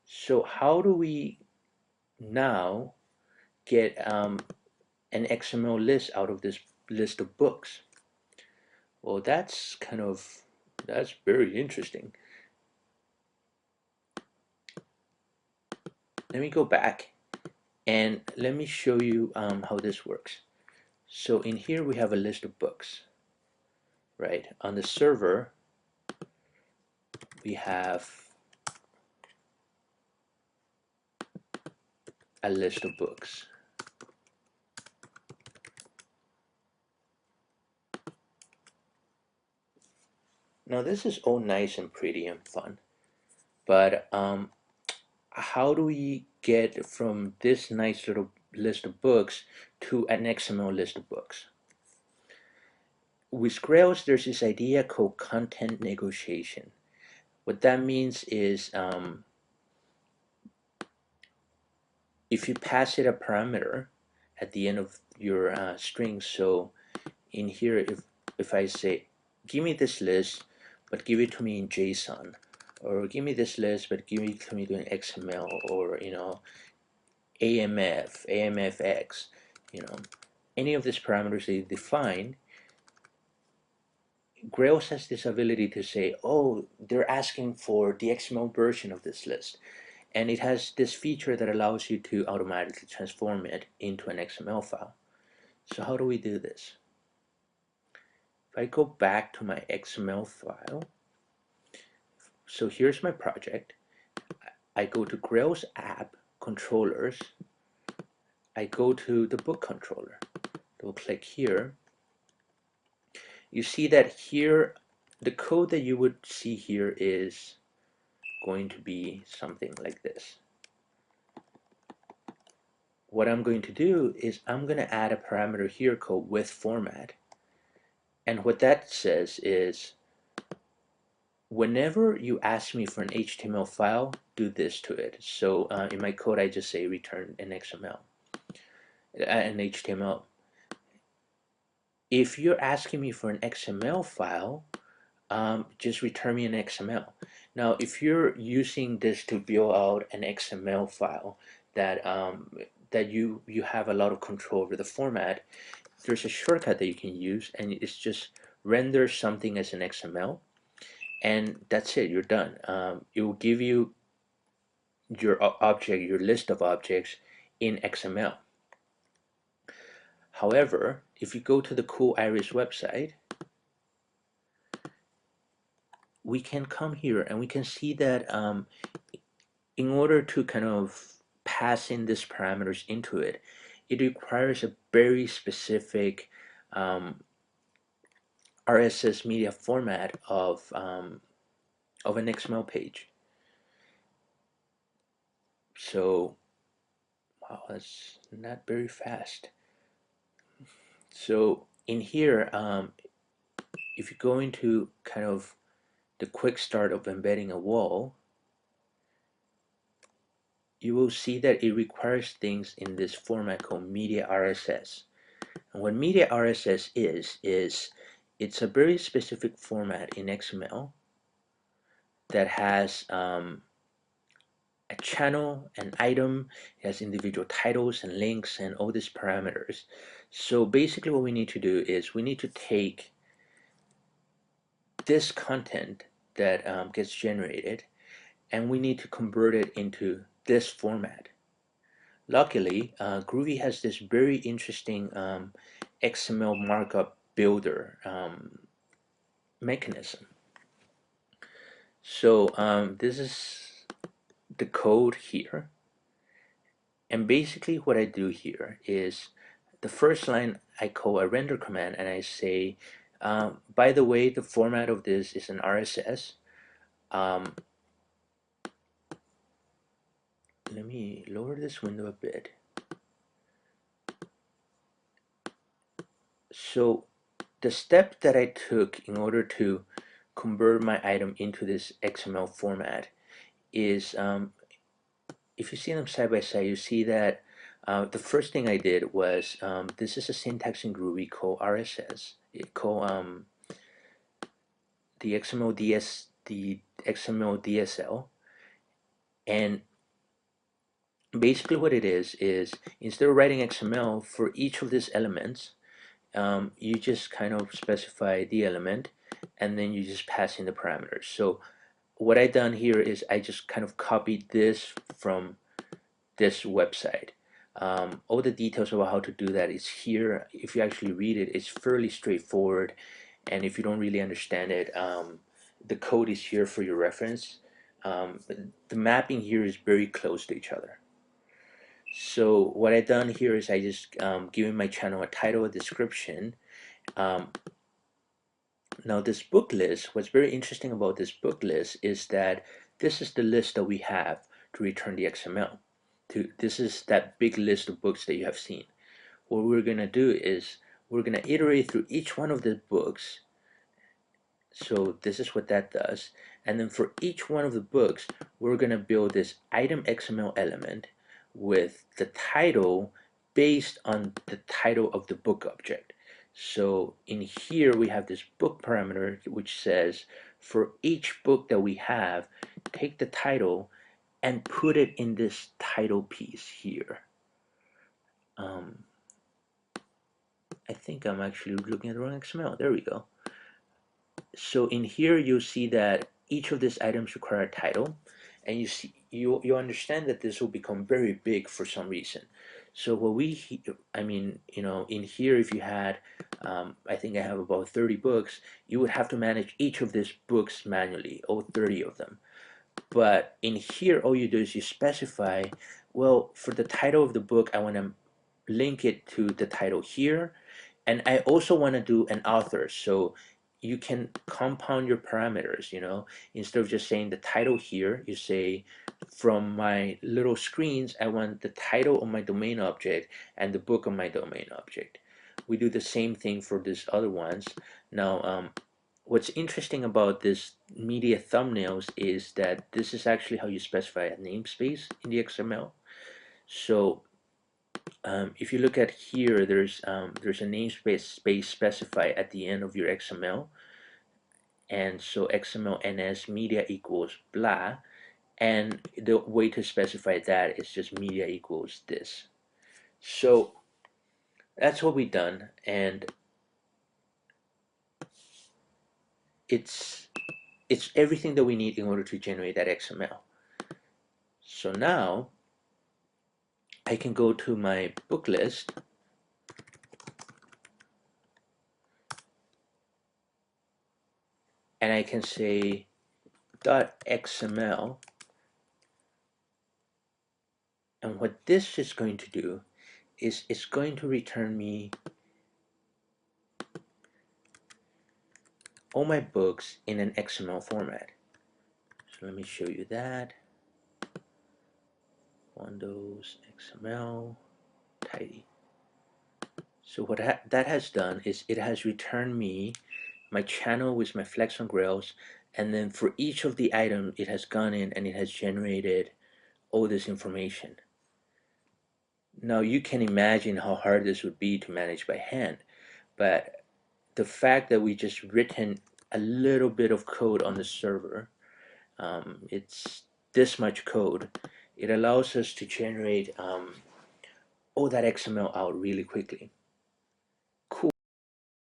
So how do we now get an XML list out of this list of books? Well, that's very interesting. Let me go back and let me show you how this works. So in here we have a list of books, right? On the server we have a list of books. Now this is all nice and pretty and fun, but how do we get from this nice little list of books to an XML list of books? With Grails, there's this idea called content negotiation. What that means is if you pass it a parameter at the end of your string, so in here, if I say, give me this list, but give it to me in JSON, or give me this list, but give it to me in XML, or AMF, AMFX, any of these parameters they define, Grails has this ability to say, oh, they're asking for the XML version of this list. And it has this feature that allows you to automatically transform it into an XML file. So how do we do this? If I go back to my XML file, so here's my project. I go to Grails app controllers. I go to the book controller. Double click here. You see that here, the code that you would see here is going to be something like this. What I'm going to do is I'm going to add a parameter here called with format. And what that says is whenever you ask me for an HTML file, do this to it. So in my code, I just say return an XML, an HTML. If you're asking me for an XML file, just return me an XML. Now, if you're using this to build out an XML file that you have a lot of control over the format, there's a shortcut that you can use, and it's just render something as an XML, and that's it. You're done. It will give you your object, your list of objects in XML. However, if you go to the Cool Iris website, we can come here and we can see that in order to kind of pass in these parameters into it, it requires a very specific RSS media format of an XML page. So, wow, that's not very fast. So in here, if you go into kind of the quick start of embedding a wall, you will see that it requires things in this format called media RSS. And what media RSS is it's a very specific format in XML that has a channel, an item, it has individual titles and links and all these parameters. So basically what we need to do is we need to take this content that gets generated and we need to convert it into this format. Luckily, Groovy has this very interesting XML markup builder mechanism. So this is the code here, and basically what I do here is the first line I call a render command and I say by the way, the format of this is an RSS. Let me lower this window a bit. So the step that I took in order to convert my item into this XML format is if you see them side by side, you see that the first thing I did was this is a syntax in Groovy called RSS. It called the XML DSL, and basically what it is instead of writing XML for each of these elements, you just kind of specify the element and then you just pass in the parameters. So what I done here is I just kind of copied this from this website. All the details about how to do that is here. If you actually read it, it's fairly straightforward, and if you don't really understand it, the code is here for your reference. The mapping here is very close to each other. So what I done here is I just given my channel a title, a description. Um, Now this book list, what's very interesting about this book list is that this is the list that we have to return the XML. This is that big list of books that you have seen. What we're going to do is we're going to iterate through each one of the books. So this is what that does. And then for each one of the books, we're going to build this item XML element with the title based on the title of the book object. So in here we have this book parameter which says for each book that we have, take the title and put it in this title piece here. I think I'm actually looking at the wrong XML. There we go. So in here you'll see that each of these items require a title, and you understand that this will become very big for some reason. So what I mean, in here if you had I think I have about 30 books, you would have to manage each of these books manually, all 30 of them. But in here all you do is you specify, well, for the title of the book I want to link it to the title here, and I also want to do an author, so you can compound your parameters. Instead of just saying the title here, you say from my little screens I want the title of my domain object and the book of my domain object. We do the same thing for these other ones. Now what's interesting about this media thumbnails is that this is actually how you specify a namespace in the XML. So if you look at here, there's a namespace specified at the end of your XML, and so XML ns media equals blah, and the way to specify that is just media equals this. So that's what we've done, and it's everything that we need in order to generate that XML. So now I can go to my book list, and I can say .xml, and what this is going to do is it's going to return me all my books in an XML format. So let me show you that. Windows XML tidy. So what that has done is it has returned me my channel with my flex on Grails, and then for each of the items it has gone in and it has generated all this information. Now you can imagine how hard this would be to manage by hand, but the fact that we just written a little bit of code on the server, it's this much code, it allows us to generate all that XML out really quickly.